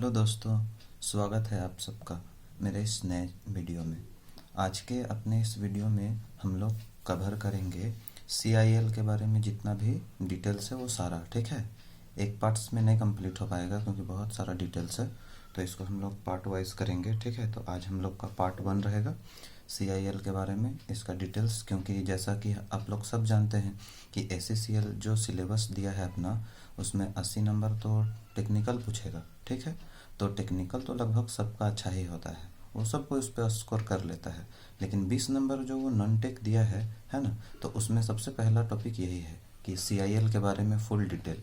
Hello दोस्तों, स्वागत है आप सबका मेरे इस नए वीडियो में। आज के अपने इस वीडियो में हम लोग कवर करेंगे CIL के बारे में। जितना भी डिटेल्स है वो सारा, ठीक है। एक पार्ट्स में नहीं कंप्लीट हो पाएगा क्योंकि बहुत सारा डिटेल्स है, तो इसको हम लोग पार्ट वाइज करेंगे, ठीक है। तो आज हम लोग का पार्ट 1 रहेगा CIL के बारे में, इसका डिटेल्स। क्योंकि जैसा कि आप लोग सब जानते हैं कि SCCL जो सिलेबस दिया है अपना, उसमें 80 नंबर तो टेक्निकल पूछेगा, ठीक है। तो टेक्निकल तो लगभग सबका अच्छा ही होता है, वो सबको उस पर स्कोर कर लेता है। लेकिन 20 नंबर जो वो नॉन टेक दिया है ना, तो उसमें सबसे पहला टॉपिक यही है कि CIL के बारे में फुल डिटेल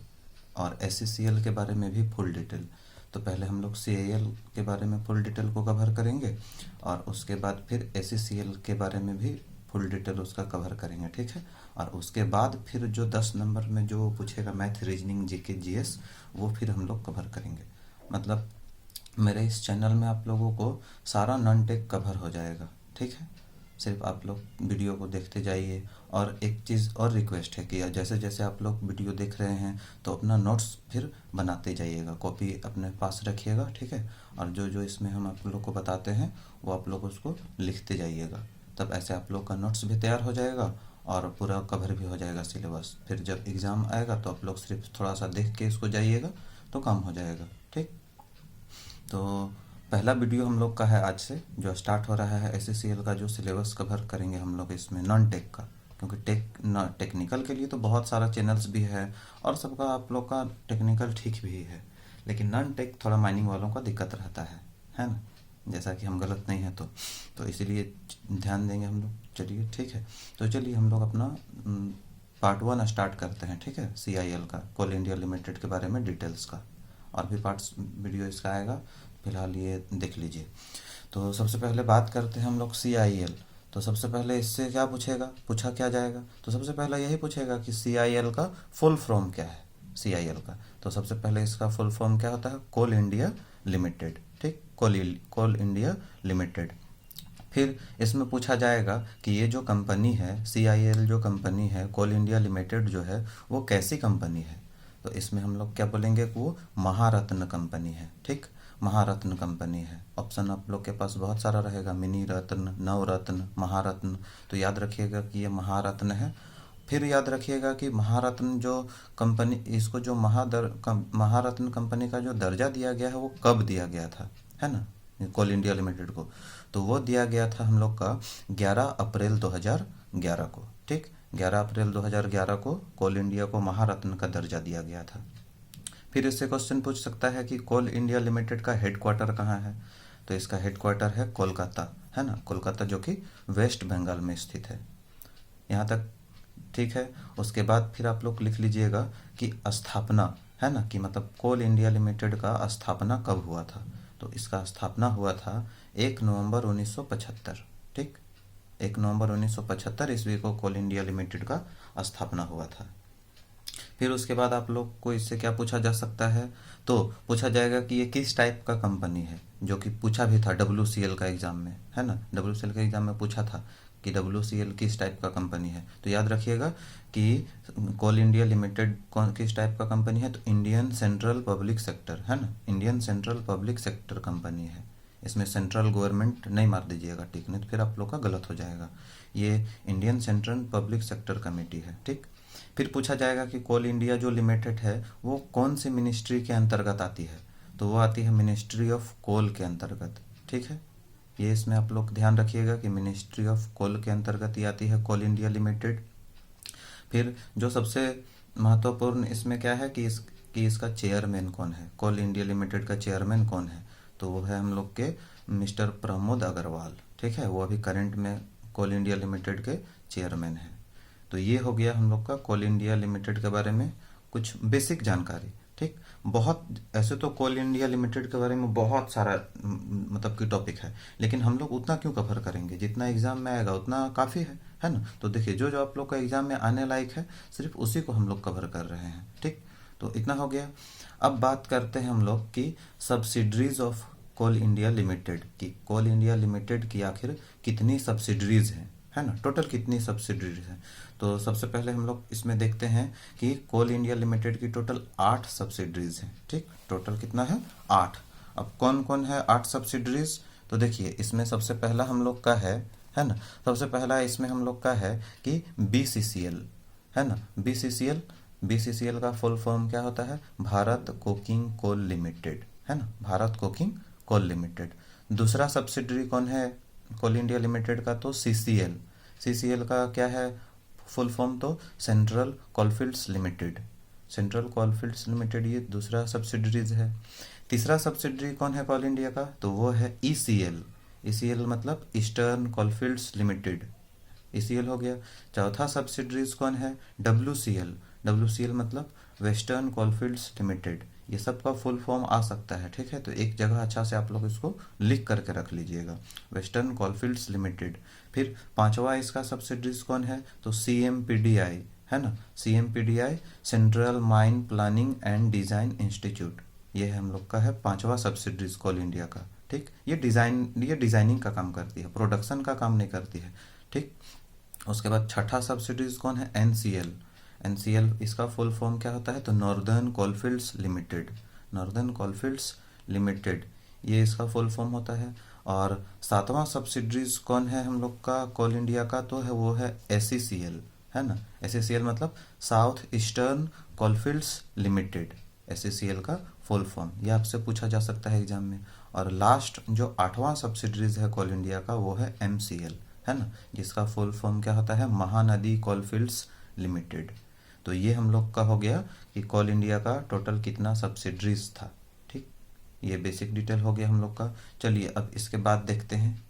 और SCCL के बारे में भी फुल डिटेल। तो पहले हम लोग CIL के बारे में फुल डिटेल को कवर करेंगे और उसके बाद फिर SCCL के बारे में भी फुल डिटेल उसका कवर करेंगे, ठीक है। और उसके बाद फिर जो 10 नंबर में जो पूछेगा मैथ, रीजनिंग, GK, GS, वो फिर हम लोग कवर करेंगे। मतलब मेरे इस चैनल में आप लोगों को सारा नॉन टेक कवर हो जाएगा, ठीक है। सिर्फ आप लोग वीडियो को देखते जाइए। और एक चीज़ और रिक्वेस्ट है कि जैसे जैसे आप लोग वीडियो देख रहे हैं तो अपना नोट्स फिर बनाते जाइएगा, कॉपी अपने पास रखिएगा, ठीक है। और जो जो इसमें हम आप लोग को बताते हैं वो आप लोग उसको लिखते जाइएगा। तब ऐसे आप लोग का नोट्स भी तैयार हो जाएगा और पूरा कवर भी हो जाएगा सिलेबस। फिर जब एग्ज़ाम आएगा तो आप लोग सिर्फ थोड़ा सा देख के इसको जाइएगा तो काम हो जाएगा, ठीक। तो पहला वीडियो हम लोग का है आज से जो स्टार्ट हो रहा है SCCL का, जो सिलेबस कवर करेंगे हम लोग इसमें नॉन टेक का। क्योंकि टेक्निकल के लिए तो बहुत सारा चैनल्स भी है और सबका आप लोग का टेक्निकल ठीक भी है, लेकिन नॉन टेक थोड़ा माइनिंग वालों का दिक्कत रहता है ना। जैसा कि हम गलत नहीं है तो इसीलिए ध्यान देंगे हम लोग। चलिए ठीक है, तो चलिए हम लोग अपना पार्ट 1 स्टार्ट करते हैं, ठीक है। CIL का, कोल इंडिया लिमिटेड के बारे में डिटेल्स का, और भी पार्ट्स वीडियो इसका आएगा, फिलहाल ये देख लीजिए। तो सबसे पहले बात करते हैं हम लोग CIL। तो सबसे पहले इससे क्या पूछा क्या जाएगा, तो सबसे पहले यही पूछेगा कि CIL का फुल फॉर्म क्या है। CIL का तो सबसे पहले इसका फुल फॉर्म क्या होता है, कोल इंडिया लिमिटेड, ठीक। कोल इंडिया लिमिटेड। फिर इसमें पूछा जाएगा कि ये जो कंपनी है CIL, जो कंपनी है कोल इंडिया लिमिटेड जो है, वो कैसी कंपनी है। तो इसमें हम लोग क्या बोलेंगे कि वो महारत्न कंपनी है, ठीक। महारत्न कंपनी है। ऑप्शन आप लोग के पास बहुत सारा रहेगा, मिनी रत्न, नवरत्न, महारत्न। तो याद रखिएगा कि ये महारत्न है। फिर याद रखिएगा कि महारत्न जो कंपनी, इसको जो महारत्न कंपनी का जो दर्जा दिया गया है वो कब दिया गया था, है ना, कोल इंडिया लिमिटेड को। तो वो दिया गया था हम लोग का 11 अप्रैल 2011 को, ठीक। 11 अप्रैल 2011 को कोल इंडिया को महारत्न का दर्जा दिया गया था। फिर इससे क्वेश्चन पूछ सकता है कि कोल इंडिया लिमिटेड का हेडक्वार्टर कहाँ है। तो इसका हेडक्वार्टर है कोलकाता, है ना, कोलकाता, जो कि वेस्ट बंगाल में स्थित है। यहाँ तक ठीक है। उसके बाद फिर आप लोग लिख लीजिएगा कि स्थापना, है ना, कि मतलब कोल इंडिया लिमिटेड का स्थापना कब हुआ था। तो इसका स्थापना हुआ था 1 नवंबर 1975, ठीक। 1 नवंबर 1975 ईस्वी को कोल इंडिया लिमिटेड का स्थापना हुआ था। फिर उसके बाद आप लोग को इससे क्या पूछा जा सकता है, तो पूछा जाएगा कि ये किस टाइप का कंपनी है, जो कि पूछा भी था WCL का एग्ज़ाम में, है ना। WCL के एग्ज़ाम में पूछा था कि WCL किस टाइप का कंपनी है। तो याद रखिएगा कि कोल इंडिया लिमिटेड कौन किस टाइप का कंपनी है, तो इंडियन सेंट्रल पब्लिक सेक्टर, है ना, Indian central public sector company है। इसमें सेंट्रल गवर्नमेंट नहीं मार दीजिएगा, ठीक, नहीं तो फिर आप लोग का गलत हो जाएगा। ये Indian central public sector committee है, ठीक। फिर पूछा जाएगा कि कोल इंडिया जो लिमिटेड है वो कौन सी मिनिस्ट्री के अंतर्गत आती है। तो वो आती है मिनिस्ट्री ऑफ कोल के अंतर्गत, ठीक है। ये इसमें आप लोग ध्यान रखिएगा कि मिनिस्ट्री ऑफ कोल के अंतर्गत ही आती है कोल इंडिया लिमिटेड। फिर जो सबसे महत्वपूर्ण इसमें क्या है कि इसका चेयरमैन कौन है, कोल इंडिया लिमिटेड का चेयरमैन कौन है। तो वो है हम लोग के मिस्टर प्रमोद अग्रवाल, ठीक है। वो अभी करंट में कोल इंडिया लिमिटेड के चेयरमैन हैं। तो ये हो गया हम लोग का कोल इंडिया लिमिटेड के बारे में कुछ बेसिक जानकारी, ठीक। बहुत ऐसे तो कोल इंडिया लिमिटेड के बारे में बहुत सारा मतलब कि टॉपिक है, लेकिन हम लोग उतना क्यों कवर करेंगे, जितना एग्जाम में आएगा उतना काफ़ी है ना। तो देखिए जो जो आप लोग का एग्जाम में आने लायक है सिर्फ उसी को हम लोग कवर कर रहे हैं, ठीक। तो इतना हो गया। अब बात करते हैं हम लोग की subsidiaries of Coal India Limited की, कोल इंडिया लिमिटेड की आखिर कितनी सब्सिडरीज हैं, है ना, टोटल कितनी सब्सिडरीज हैं। तो सबसे पहले हम लोग इसमें देखते हैं कि कोल इंडिया लिमिटेड की टोटल 8 सब्सिडरीज हैं, ठीक। टोटल कितना है, 8। अब कौन कौन है 8 सब्सिडरीज, तो देखिए इसमें सबसे पहला हम लोग का है ना, सबसे पहला इसमें हम लोग का है कि BCCL, है ना, BCCL का फुल फॉर्म क्या होता है, भारत कोकिंग कोल लिमिटेड, है ना, भारत कोकिंग कोल लिमिटेड। दूसरा सब्सिडरी कौन है कोल इंडिया लिमिटेड का, तो CCL का क्या है फुल फॉर्म, तो central coalfields limited, central coalfields limited, ये दूसरा सब्सिडरीज है। तीसरा सब्सिडरी कौन है कोल इंडिया का, तो वो है ECL मतलब ईस्टर्न कोलफील्ड्स लिमिटेड, ECL हो गया। चौथा सब्सिडरीज कौन है, WCL मतलब वेस्टर्न कोलफील्ड्स लिमिटेड, ये सब का फुल फॉर्म आ सकता है, ठीक है, तो एक जगह अच्छा से आप लोग इसको लिख करके रख लीजिएगा, वेस्टर्न कोलफील्ड्स लिमिटेड। फिर पांचवा इसका सब्सिडरीज कौन है, तो CMPDI, है ना, CMPDI central mine planning and design institute, ये हम लोग का है पांचवा सब्सिडरीज कोल इंडिया का, ठीक। ये डिजाइनिंग का काम करती है, प्रोडक्शन का काम नहीं करती है, ठीक। उसके बाद छठा सब्सिडरीज कौन है, NCL, इसका फुल फॉर्म क्या होता है, तो नॉर्दर्न कोलफील्ड्स लिमिटेड, ये इसका फुल फॉर्म होता है। और सातवां सब्सिडरीज कौन है हम लोग का कोल इंडिया का, तो है वो है SECL, है ना, SECL मतलब south eastern coalfields limited, SECL का फुल फॉर्म, ये आपसे पूछा जा सकता है एग्जाम में। और लास्ट जो आठवां सब्सिडरीज है कोल इंडिया का, वो है MCL, है ना, जिसका फुल फॉर्म क्या होता है, महानदी कोलफील्ड्स लिमिटेड। तो ये हम लोग का हो गया कि कोल इंडिया का टोटल कितना सब्सिडरीज था, ठीक, ये बेसिक डिटेल हो गया हम लोग का। चलिए अब इसके बाद देखते हैं,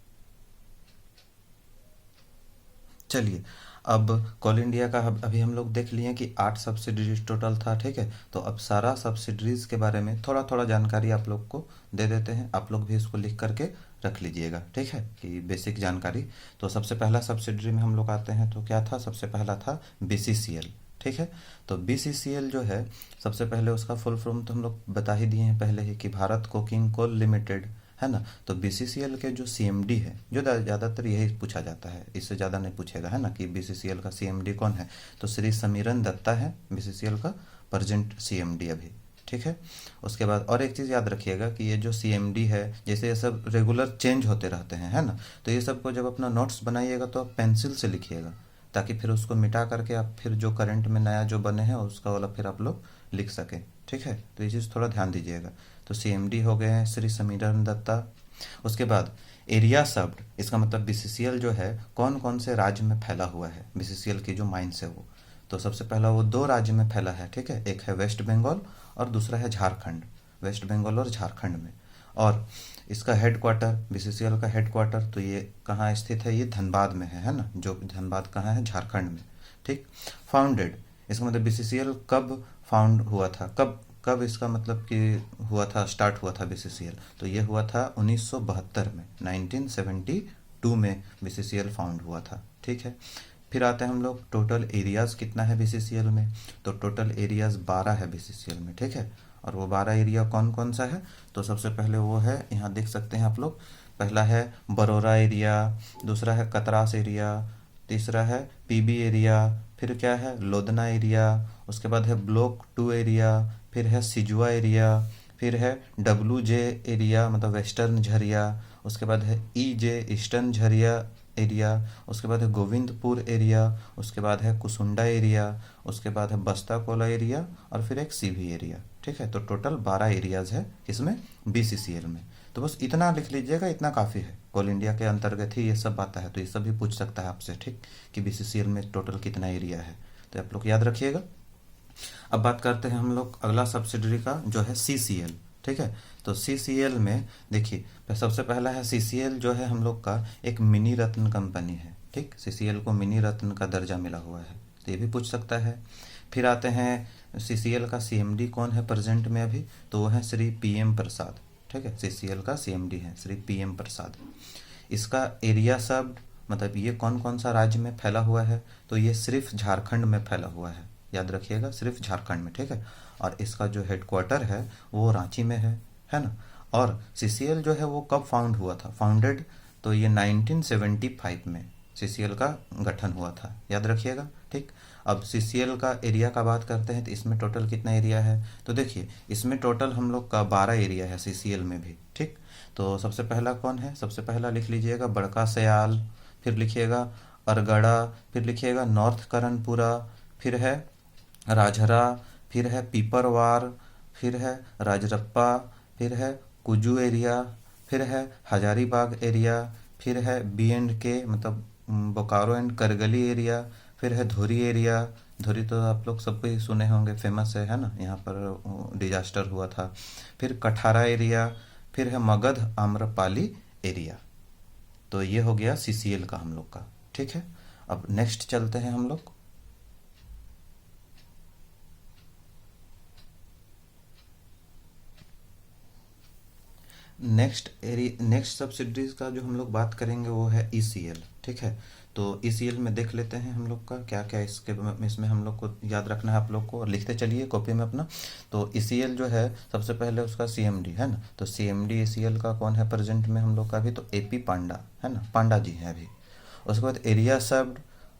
चलिए अब कोल इंडिया का अभी हम लोग देख लिए कि 8 सब्सिडरीज टोटल था, ठीक है। तो अब सारा सब्सिडरीज के बारे में थोड़ा थोड़ा जानकारी आप लोग को दे देते हैं, आप लोग भी इसको लिख करके रख लीजिएगा, ठीक है, कि बेसिक जानकारी। तो सबसे पहला सब्सिडरी में हम लोग आते हैं, तो क्या था, सबसे पहला था BCCL, ठीक है। तो BCCL जो है सबसे पहले उसका फुल फॉर्म तो हम लोग बता ही दिए हैं पहले ही कि भारत कोकिंग कोल लिमिटेड, है ना। तो BCCL के जो CMD है, जो ज़्यादातर यही पूछा जाता है, इससे ज़्यादा नहीं पूछेगा, है ना, कि BCCL का CMD कौन है, तो श्री समीरन दत्ता है BCCL का प्रेजेंट CMD अभी, ठीक है। उसके बाद और एक चीज़ याद रखिएगा कि ये जो CMD है, जैसे ये सब रेगुलर चेंज होते रहते हैं, है ना, तो ये सब को जब अपना नोट्स बनाइएगा तो आप पेंसिल से लिखिएगा, ताकि फिर उसको मिटा करके आप फिर जो करंट में नया जो बने हैं उसका वाला फिर आप लोग लिख सकें, ठीक है। तो ये चीज़ थोड़ा ध्यान दीजिएगा। तो CMD हो गए हैं श्री समीरन दत्ता। उसके बाद एरिया सर्व्ड, इसका मतलब BCCL जो है कौन कौन से राज्य में फैला हुआ है, BCCL की जो माइंस है वो, तो सबसे पहला वो 2 राज्य में फैला है, ठीक है, एक है वेस्ट बंगाल और दूसरा है झारखंड, वेस्ट बंगाल और झारखंड में। और इसका हेडक्वार्टर, BCCL का हेडक्वार्टर तो ये कहाँ स्थित है, ये धनबाद में है ना, जो धनबाद कहाँ है, झारखंड में, ठीक। फाउंडेड, इसका मतलब BCCL कब फाउंड हुआ था, कब इसका मतलब कि हुआ था, स्टार्ट हुआ था BCCL, तो ये हुआ था 1972 में, 1972 में BCCL फाउंड हुआ था, ठीक है। फिर आते हैं हम लोग टोटल एरियाज़ कितना है BCCL में, तो टोटल एरियाज़ 12 है BCCL में, ठीक है। और वो 12 एरिया कौन कौन सा है, तो सबसे पहले वो है, यहाँ देख सकते हैं आप लोग, पहला है बरोरा एरिया, दूसरा है कतरास एरिया, तीसरा है PB एरिया, फिर क्या है लोधना एरिया, उसके बाद है ब्लॉक 2 एरिया, फिर है सिजुआ एरिया, फिर है WJ एरिया मतलब वेस्टर्न झरिया, उसके बाद है EJ ईस्टर्न झरिया एरिया, उसके बाद है गोविंदपुर एरिया, उसके बाद है कुसुंडा एरिया, उसके बाद है बस्ता कोला एरिया और फिर एक CV एरिया, ठीक है। तो टोटल 12 एरियाज़ है इसमें BCCL में। तो बस इतना लिख लीजिएगा, इतना काफ़ी है, कोल इंडिया के अंतर्गत ही ये सब आता है, तो ये सब भी पूछ सकता है आपसे, ठीक, कि BCCL में टोटल कितना एरिया है, तो आप लोग याद रखिएगा। अब बात करते हैं हम लोग अगला सब्सिडरी का जो है CCL, ठीक है। तो CCL में देखिए सबसे पहला है CCL जो है हम लोग का एक मिनी रत्न कंपनी है, ठीक, CCL को मिनी रत्न का दर्जा मिला हुआ है, तो ये भी पूछ सकता है। फिर आते हैं CCL का CMD कौन है प्रेजेंट में अभी, तो वो है श्री PM प्रसाद, ठीक है, CCL का CMD है श्री PM प्रसाद। इसका एरिया सब मतलब ये कौन कौन सा राज्य में फैला हुआ है, तो ये सिर्फ झारखंड में फैला हुआ है, याद रखिएगा, सिर्फ झारखंड में, ठीक है। और इसका जो हेडक्वार्टर है वो रांची में है ना। और CCL जो है वो कब फाउंड हुआ था, फाउंडेड तो ये 1975 में, सीसीएल का गठन हुआ था, याद रखिएगा। ठीक, अब सीसीएल का एरिया का बात करते हैं तो इसमें टोटल कितना एरिया है, तो देखिए इसमें टोटल हम लोग का 12 एरिया है सीसीएल में भी। ठीक, तो सबसे पहला कौन है, सबसे पहला लिख लीजिएगा बड़का सयाल, फिर लिखिएगा अरगड़ा, फिर लिखिएगा नॉर्थ करनपुरा, फिर है राजहरा, फिर है पीपरवार, फिर है राजरप्पा, फिर है कुजू एरिया, फिर है हजारीबाग एरिया, फिर है बी एंड के मतलब बोकारो एंड करगली एरिया, फिर है धुरी एरिया। धुरी तो आप लोग सबको ही सुने होंगे, फेमस है ना, यहाँ पर डिजास्टर हुआ था। फिर कठारा एरिया, फिर है मगध आम्रपाली एरिया। तो ये हो गया सीसीएल का हम लोग का। ठीक है, अब नेक्स्ट चलते हैं हम लोग। नेक्स्ट सब्सिडरीज का जो हम लोग बात करेंगे वो है ईसीएल। ठीक है, तो ईसीएल में देख लेते हैं हम लोग का क्या क्या इसमें हम लोग को याद रखना है आप लोग को, और लिखते चलिए कॉपी में अपना। तो ईसीएल जो है सबसे पहले उसका सीएमडी है ना, तो सीएमडी ईसीएल का कौन है प्रेजेंट में हम लोग का अभी, तो एपी पांडा है ना, पांडा जी हैं अभी। उसके बाद एरिया सब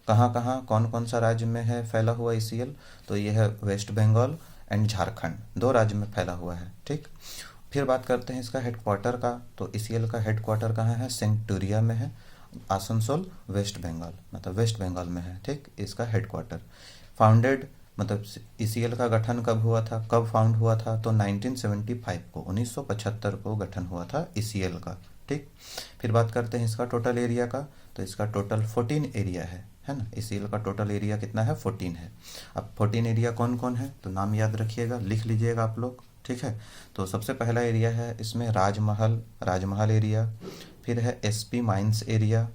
कहाँ कहाँ कौन कौन सा राज्य में है फैला हुआ ईसीएल, तो ये है वेस्ट बंगाल एंड झारखंड, 2 राज्य में फैला हुआ है। ठीक, फिर बात करते हैं इसका हेडक्वार्टर का, तो ईसीएल का हेडक्वार्टर कहाँ है, सेंटूरिया में है, आसनसोल वेस्ट बंगाल, मतलब वेस्ट बंगाल में है। ठीक, इसका हेडक्वार्टर। फाउंडेड मतलब ईसीएल का गठन कब हुआ था, कब फाउंड हुआ था, तो 1975 को, 1975 को गठन हुआ था ईसीएल का। ठीक, फिर बात करते हैं इसका टोटल एरिया का, तो इसका टोटल 14 एरिया है ना, ईसीएल का टोटल एरिया कितना है, 14 है। अब 14 एरिया कौन कौन है, तो नाम याद रखिएगा, लिख लीजिएगा आप लोग। ठीक है, तो सबसे पहला एरिया है इसमें राजमहल एरिया, फिर है एसपी माइंस एरिया,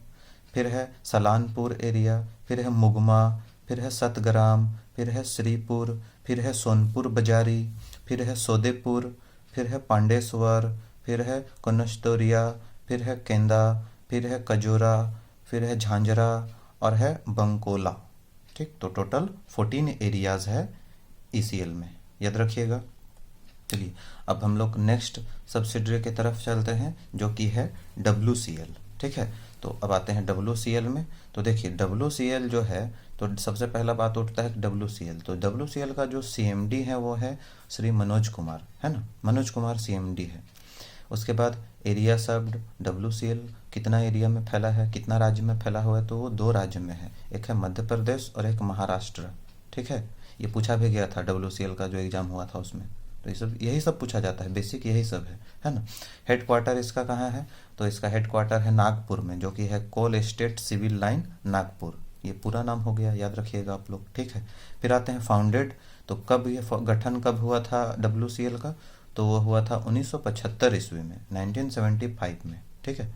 फिर है सलानपुर एरिया, फिर है मुगमा, फिर है सतग्राम, फिर है श्रीपुर, फिर है सोनपुर बाजारी, फिर है सोदेपुर, फिर है पांडेश्वर, फिर है कनस्तोरिया, फिर है केंदा, फिर है कजोरा, फिर है झांझरा और है बंकोला। ठीक, तो टोटल 14 एरियाज है ईसीएल में, याद रखिएगा। चलिए अब हम लोग नेक्स्ट सब्सिडरी की तरफ चलते हैं जो कि है WCL। ठीक है, तो अब आते हैं WCL में। तो देखिए WCL जो है, तो सबसे पहला बात उठता है WCL, तो WCL का जो CMD है वो है श्री मनोज कुमार, है ना, मनोज कुमार CMD है। उसके बाद एरिया सब WCL कितना एरिया में फैला है, कितना राज्य में फैला हुआ है, तो वो 2 राज्य में है, एक है मध्य प्रदेश और एक महाराष्ट्र। ठीक है, ये पूछा भी गया था WCL का जो एग्जाम हुआ था उसमें, तो ये सब यही सब पूछा जाता है, बेसिक यही सब है ना। हेडक्वार्टर इसका कहाँ है, तो इसका हेडक्वार्टर है नागपुर में, जो कि है कोल एस्टेट सिविल लाइन नागपुर, ये पूरा नाम हो गया, याद रखिएगा आप लोग। ठीक है, फिर आते हैं फाउंडेड, तो कब ये गठन कब हुआ था WCL का, तो वो हुआ था 1975 ईस्वी में, 1975 में। ठीक है,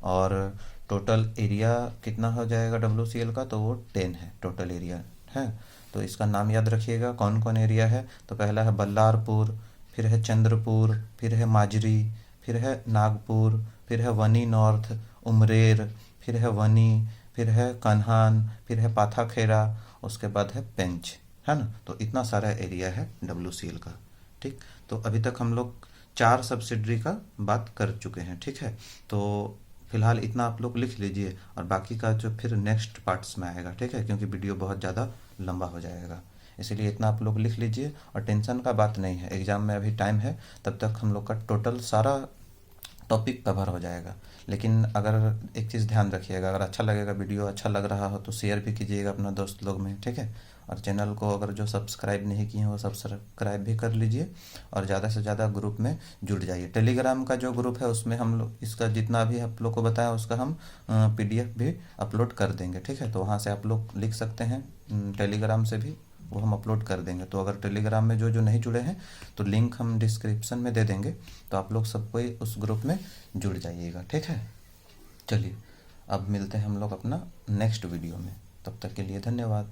और टोटल एरिया कितना हो जाएगा WCL का, तो वो 10 है टोटल एरिया है। तो इसका नाम याद रखिएगा कौन कौन एरिया है, तो पहला है बल्लारपुर, फिर है चंद्रपुर, फिर है माजरी, फिर है नागपुर, फिर है वनी नॉर्थ, उमरेर, फिर है वनी, फिर है कन्हान, फिर है पाथाखेरा, उसके बाद है पेंच, है ना। तो इतना सारा एरिया है WCL का। ठीक, तो अभी तक हम लोग 4 सब्सिडरी का बात कर चुके हैं। ठीक है, तो फिलहाल इतना आप लोग लिख लीजिए और बाकी का जो फिर नेक्स्ट पार्ट्स में आएगा। ठीक है, क्योंकि वीडियो बहुत ज़्यादा लंबा हो जाएगा, इसीलिए इतना आप लोग लिख लीजिए। और टेंशन का बात नहीं है, एग्ज़ाम में अभी टाइम है, तब तक हम लोग का टोटल सारा टॉपिक कवर हो जाएगा। लेकिन अगर एक चीज़ ध्यान रखिएगा, अगर अच्छा लगेगा, वीडियो अच्छा लग रहा हो तो शेयर भी कीजिएगा अपना दोस्त लोग में। ठीक है, और चैनल को अगर जो सब्सक्राइब नहीं किए हैं वो सब्सक्राइब भी कर लीजिए और ज़्यादा से ज़्यादा ग्रुप में जुड़ जाइए। टेलीग्राम का जो ग्रुप है उसमें हम लोग इसका जितना भी आप लोग को बताया उसका हम PDF भी अपलोड कर देंगे। ठीक है, तो वहाँ से आप लोग लिख सकते हैं, टेलीग्राम से भी वो हम अपलोड कर देंगे। तो अगर टेलीग्राम में जो जो नहीं जुड़े हैं तो लिंक हम डिस्क्रिप्शन में दे देंगे, तो आप लोग सबको उस ग्रुप में जुड़ जाइएगा। ठीक है, चलिए अब मिलते हैं हम लोग अपना नेक्स्ट वीडियो में, तब तक के लिए धन्यवाद।